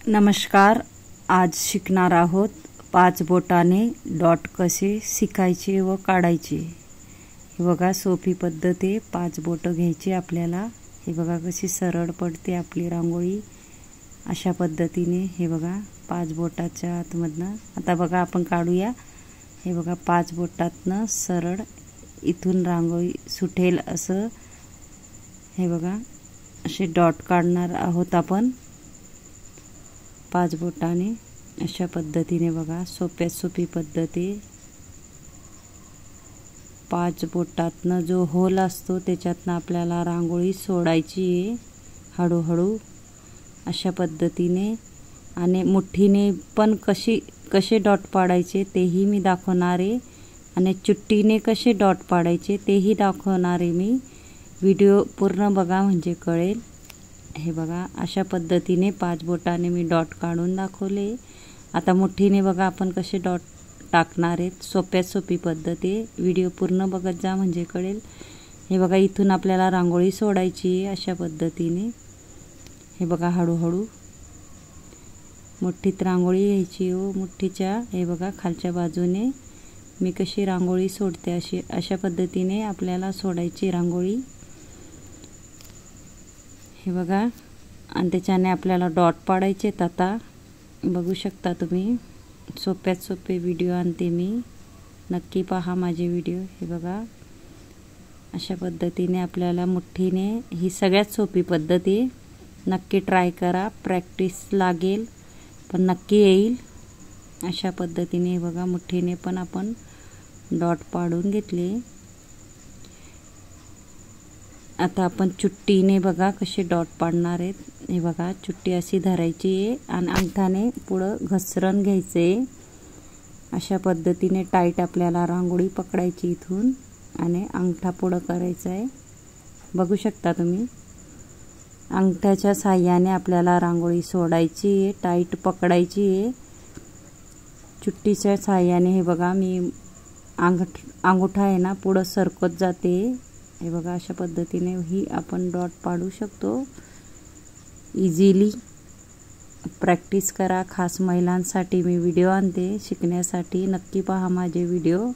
नमस्कार. आज शिकणार आहोत 5 बोटाने डॉट कसे शिकायचे व काढायचे. हे बघा सोपी पद्धत आहे. 5 बोटं घ्यायची आपल्याला. हे बघा कशी सरळ पडते आपली रांगोळी. अशा पद्धतीने हे बघा 5 बोटाच्या आतमधनं आता बघा आपण काढूया. हे बघा 5 बोटातनं सरळ इथून रांगोळी सुटेल असं हे बघा असे डॉट काढणार आहोत आपण 5 बोटाने. अशा पद्धतीने बघा सोप्यात सोपी पद्धत आहे. 5 बोटातनं जो होल असतो त्याच्यातनं आपल्याला रांगोळी सोडायची आहे हळूहळू अशा पद्धतीने. आणि मुठीने पण कसे डॉट पाडायचे तेही मी दाखवणार आहे आणि चुट्टीने कसे डॉट पाडायचे तेही दाखवणार आहे मी. व्हिडिओ पूर्ण बघा म्हणजे कळेल. हे बघा अशा पद्धतीने 5 बोटाने मी डॉट काढून दाखवले. आता मुठीने बघा आपण कसे डॉट टाकणार आहेत. सोप्यात सोपी पद्धत आहे. व्हिडिओ पूर्ण बघत जा म्हणजे कळेल. हे बघा इथून आपल्याला रांगोळी सोडायची आहे अशा पद्धतीने. हे बघा हळूहळू मुठीत रांगोळी घ्यायची हो मुठीच्या. हे बघा खालच्या बाजूने मी कशी रांगोळी सोडते अशा पद्धतीने आपल्याला सोडायची रांगोळी. हे बघा आणि त्याच्याने आपल्याला डॉट पाडायचे आहेत. आता बघू शकता तुम्ही सोप्यात सोपे व्हिडिओ आणते मी. नक्की पहा माझे व्हिडिओ. हे बघा अशा पद्धतीने आपल्याला मुठीने ही सगळ्यात सोपी पद्धत आहे. नक्की ट्राय करा. प्रॅक्टिस लागेल पण नक्की येईल. अशा पद्धतीने हे बघा मुठीने पण आपण डॉट पाडून घेतले. आता आपण चुट्टीने बघा कसे डॉट पाडणार आहेत. हे बघा चुट्टी अशी धरायची आहे आणि अंगठाने पुढं घसरण घ्यायचे. अशा पद्धतीने टाईट आपल्याला रांगोळी पकडायची इथून आणि अंगठा पुढं करायचा आहे. बघू शकता तुम्ही अंगठ्याच्या साहाय्याने आपल्याला रांगोळी सोडायची आहे. टाईट पकडायची आहे चुट्टीच्या साहाय्याने. हे बघा मी अंगठा आहे ना पुढं सरकत जाते. हे बघा अशा पद्धतीने ही आपण डॉट पाडू शकतो इझिली. प्रॅक्टिस करा. खास महिलांसाठी मी व्हिडिओ आणते शिकण्यासाठी. नक्की पहा माझे व्हिडिओ.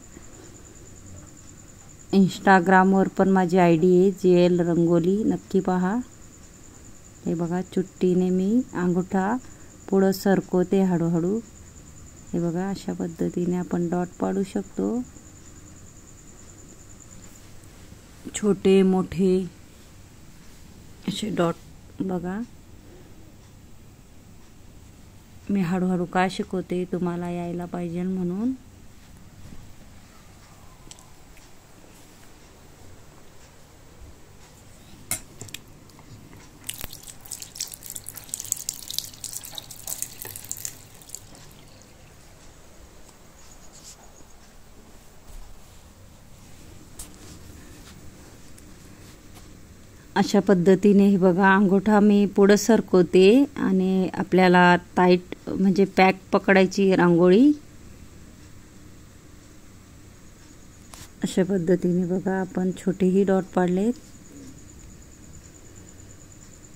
इंस्टाग्रामवर पण माझी ID आहे JL रंगोली. नक्की पहा. हे बघा चुट्टीने मी अंगठा पुढं सरकवते हळूहळू. हे बघा अशा पद्धतीने आपण डॉट पाडू शकतो. छोटे मोठे असे डॉट बघा. मी हळूहळू का शिकवते तुम्हाला यायला पाहिजे म्हणून. अशा पद्धतीने हे बघा अंगठा मी पुढं सरकवते आणि आपल्याला टाईट म्हणजे पॅक पकडायची रांगोळी. अशा पद्धतीने बघा आपण छोटेही डॉट पाडलेत.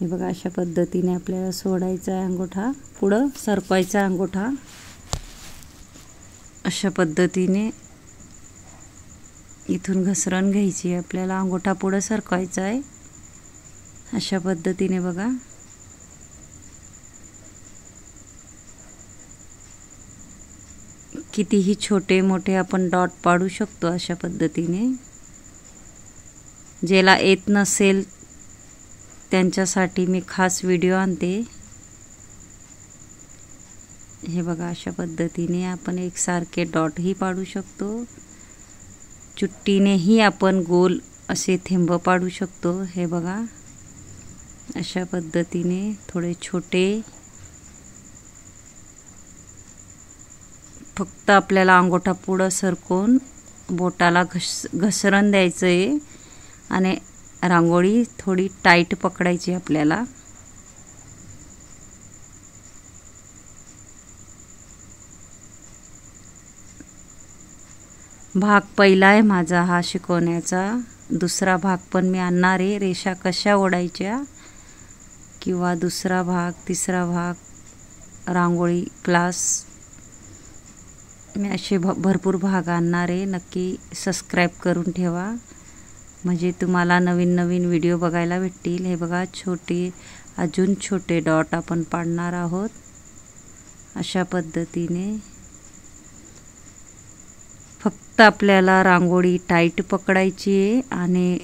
हे बघा अशा पद्धतीने आपल्याला सोडायचा आहे अंगठा पुढं सरकवायचा अंगठा. अशा पद्धतीने इथून घसरण घ्यायची आपल्याला. अंगठा पुढं सरकवायचा आहे अशा पद्धतीने बघा. कितीही छोटे मोठे आपण डॉट पाडू शकतो अशा पद्धतीने. ज्याला येत नसेल त्यांच्यासाठी मी खास व्हिडिओ आणते. हे बघा अशा पद्धतीने आपण एकसारखे डॉटही पाडू शकतो. चुट्टीनेही आपण गोल असे थेंब पाडू शकतो. हे बघा अशा पद्धतीने थोडे छोटे. फक्त आपल्याला अंगठा पुढं सरकवून बोटाला घसरण द्यायचं आहे आणि रांगोळी थोडी टाईट पकडायची आपल्याला. भाग पहिला आहे माझा हा शिकवण्याचा. दुसरा भाग पण मी आणणार आहे. रेषा कशा ओढायच्या किंवा दुसरा भाग तिसरा भाग रांगोळी क्लास मी असे भरपूर भाग आणणार आहे. नक्की सबस्क्राईब करून ठेवा म्हणजे तुम्हाला नवीन नवीन व्हिडिओ बघायला भेटतील. हे बघा छोटे अजून छोटे डॉट आपण पाडणार आहोत अशा पद्धतीने. फक्त आपल्याला रांगोळी टाईट पकडायची आहे आणि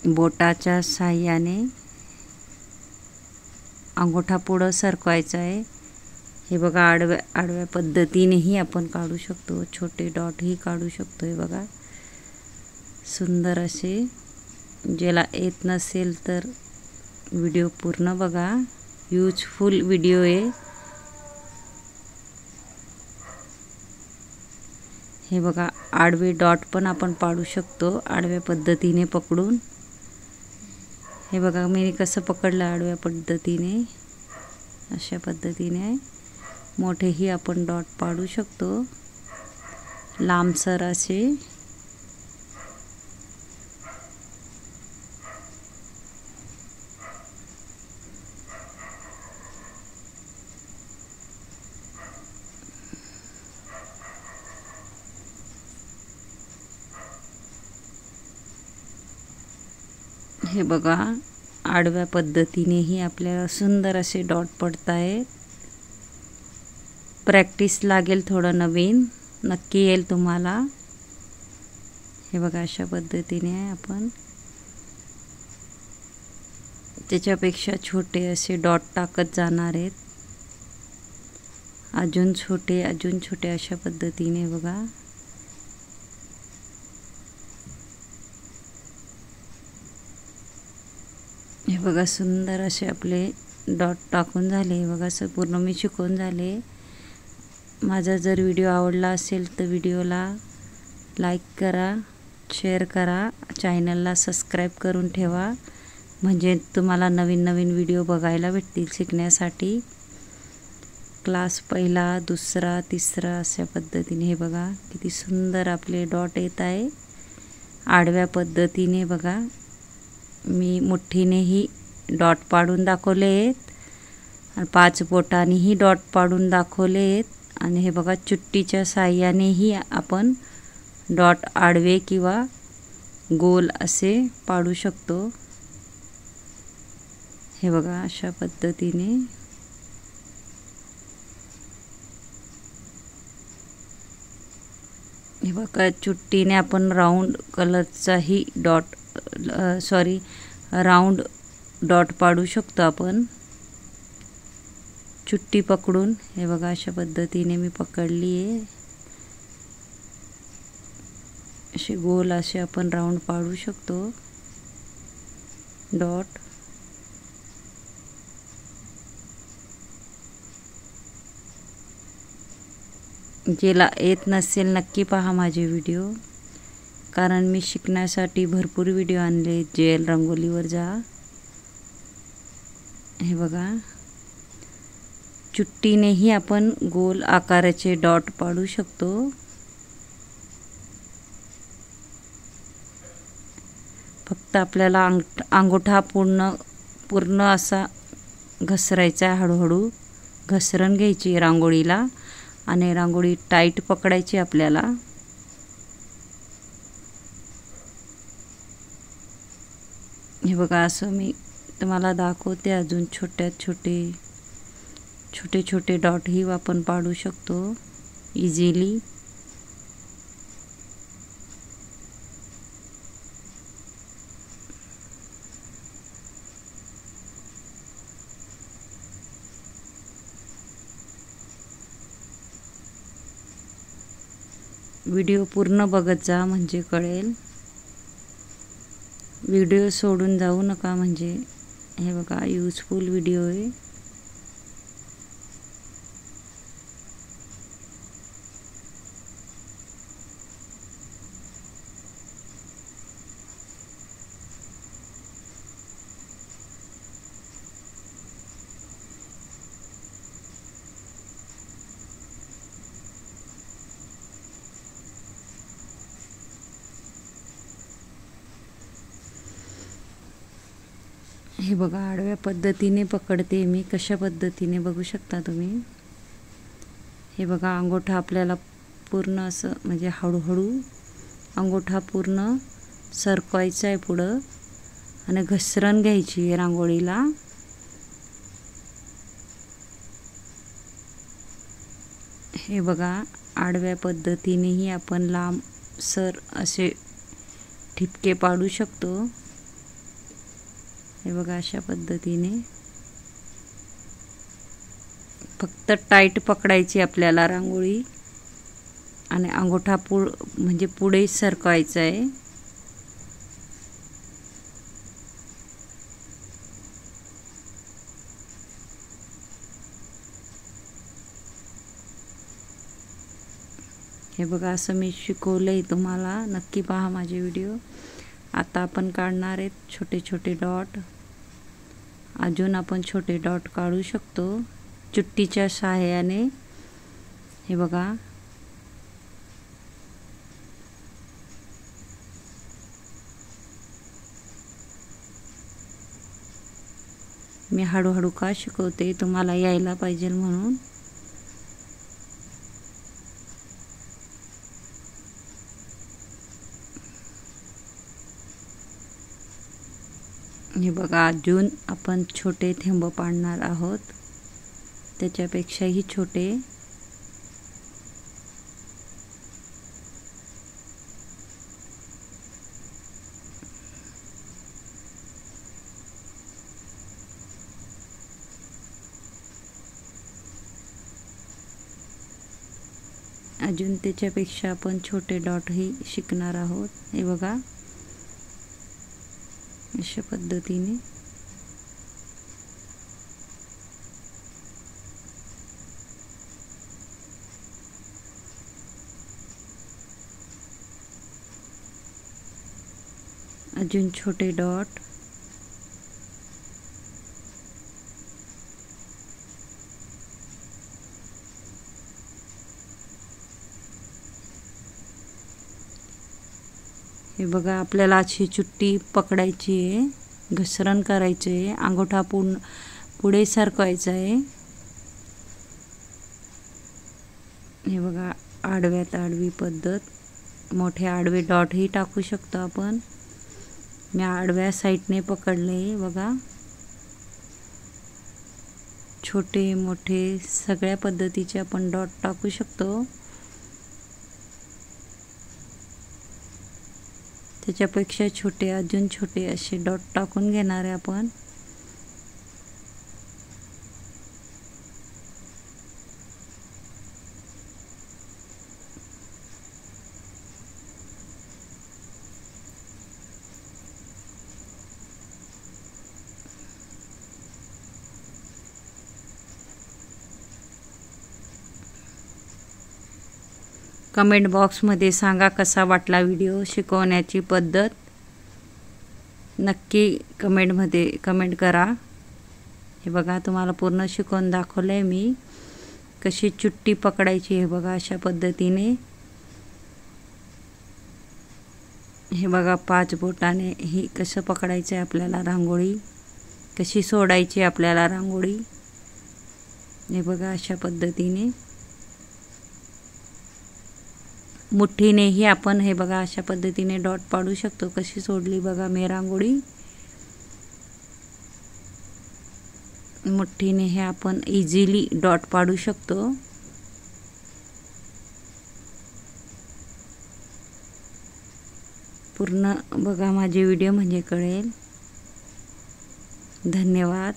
बोटाच्या साहाय्याने अंगठा पुढं सरकवायचा आहे. हे बघा आडव्या पद्धतीनेही आपण काढू शकतो. छोटे डॉटही काढू शकतो. हे बघा सुंदर असे. ज्याला येत नसेल तर व्हिडिओ पूर्ण बघा. यूजफुल व्हिडिओ आहे. हे बघा आडवे डॉट पण आपण पाडू शकतो आडव्या पद्धतीने पकडून. हे बघा मी कसं पकडलं आडव्या पद्धतीने अशा पद्धतीने. मोठेही आपण डॉट पाडू शकतो लांबसर असे. हे बघा आडव्या पद्धतीनेही आपल्याला सुंदर असे डॉट पडतायत. प्रॅक्टिस लागेल थोडं नवीन नक्की येईल तुम्हाला. हे बघा अशा पद्धतीने आपण त्याच्यापेक्षा छोटे असे डॉट टाकत जाणार आहेत. अजून छोटे अशा पद्धतीने बघा. हे बघा सुंदर असे आपले डॉट टाकून झाले. बघा असं पूर्ण मी शिकवून झाले. माझा जर व्हिडिओ आवडला असेल तर व्हिडिओला लाईक करा, शेअर करा, चॅनलला सबस्क्राईब करून ठेवा म्हणजे तुम्हाला नवीन नवीन व्हिडिओ बघायला भेटतील शिकण्यासाठी. क्लास पहिला, दुसरा, तिसरा अशा पद्धतीने. हे बघा किती सुंदर आपले डॉट येत आहे आडव्या पद्धतीने. बघा मी मुठ्ठीनेही डॉट पाडून दाखवले आहेत आणि 5 बोटांनीही डॉट पाडून दाखवले आहेत. आणि हे बघा चुट्टीच्या साहाय्यानेही आपण डॉट आडवे किंवा गोल असे पाडू शकतो. हे बघा अशा पद्धतीने. हे बघा चुट्टीने आपण राऊंड कलरचाही राऊंड डॉट पाडू शकतो आपण चुट्टी पकडून. हे बघा अशा पद्धतीने मी पकडली आहे. असे गोल असे आपण राऊंड पाडू शकतो डॉट. ज्याला येत नसेल नक्की पहा माझे व्हिडिओ कारण मी शिकण्यासाठी भरपूर व्हिडिओ आणले. जेल रंगोलीवर जा. हे बघा चुट्टीनेही आपण गोल आकाराचे डॉट पाडू शकतो. फक्त आपल्याला अंगठा पूर्ण असा घसरायचा. हळूहळू घसरण घ्यायची रांगोळीला आणि रांगोळी टाईट पकडायची आपल्याला. हे बघा असं मी तुम्हाला दाखवते. अजून छोटे डॉटही आपण पाडू शकतो इझिली. व्हिडिओ पूर्ण बघत जा म्हणजे कळेल. व्हिडिओ सोडून जाऊ नका म्हणजे. हे बघा यूजफुल व्हिडिओ आहे. हे बघा आडव्या पद्धतीने पकडते मी. कशा पद्धतीने बघू शकता तुम्ही. हे बघा अंगोठा आपल्याला पूर्ण असं म्हणजे हळूहळू अंगोठा पूर्ण सरकवायचा आहे पुढं आणि घसरण घ्यायची आहे रांगोळीला. हे बघा आडव्या पद्धतीनेही आपण लांब सर असे ठिपके पाडू शकतो. हे बघा अशा पद्धतीने फक्त टाईट पकडायची आपल्याला रांगोळी आणि अंगोठा म्हणजे पुढे सरकवायचा आहे. हे बघा असं मी शिकवलंय तुम्हाला, नक्की पहा माझे व्हिडिओ. आता आपण काढणार आहेत छोटे छोटे डॉट. अजून आपण छोटे डॉट काढू शकतो चुट्टीच्या सहाय्याने. हे बघा मी हळूहळू का शिकवते, तुम्हाला यायला पाहिजे म्हणून. हे बघा अजून आपण छोटे थेंब पाडणार आहोत, त्याच्यापेक्षाही छोटे. अजून त्याच्यापेक्षा आपण छोटे डॉटही शिकणार आहोत. हे बघा अशा पद्धतीने. अजून छोटे डॉट. हे बघा आपल्याला अशी चुट्टी पकडायची आहे, घसरण करायची आहे, अंगोठा पुढे सरकवायचा आहे. हे बघा आडव्यात आडवी पद्धत. मोठे आडवे डॉटही टाकू शकतो आपण. मी आडव्या साईडने पकडले बघा. छोटे मोठे सगळ्या पद्धतीचे आपण डॉट टाकू शकतो. त्याच्यापेक्षा छोटे अजून छोटे असे डॉट टाकून घेणार आहे आपण. कमेंट बॉक्समध्ये सांगा कसा वाटला व्हिडिओ, शिकवण्याची पद्धत. नक्की कमेंटमध्ये कमेंट करा. हे बघा तुम्हाला पूर्ण शिकवून दाखवलंय मी कशी चुट्टी पकडायची. हे बघा अशा पद्धतीने. हे बघा 5 बोटाने ही कसं पकडायचं आहे आपल्याला रांगोळी, कशी सोडायची आपल्याला रांगोळी. हे बघा अशा पद्धतीने. मुठ्ठीनेही आपण हे बघा अशा पद्धतीने डॉट पाडू शकतो. कशी सोडली बघा मी रांगोळी. मुठ्ठीने हे आपण इझिली डॉट पाडू शकतो. पूर्ण बघा माझे व्हिडिओ म्हणजे कळेल. धन्यवाद.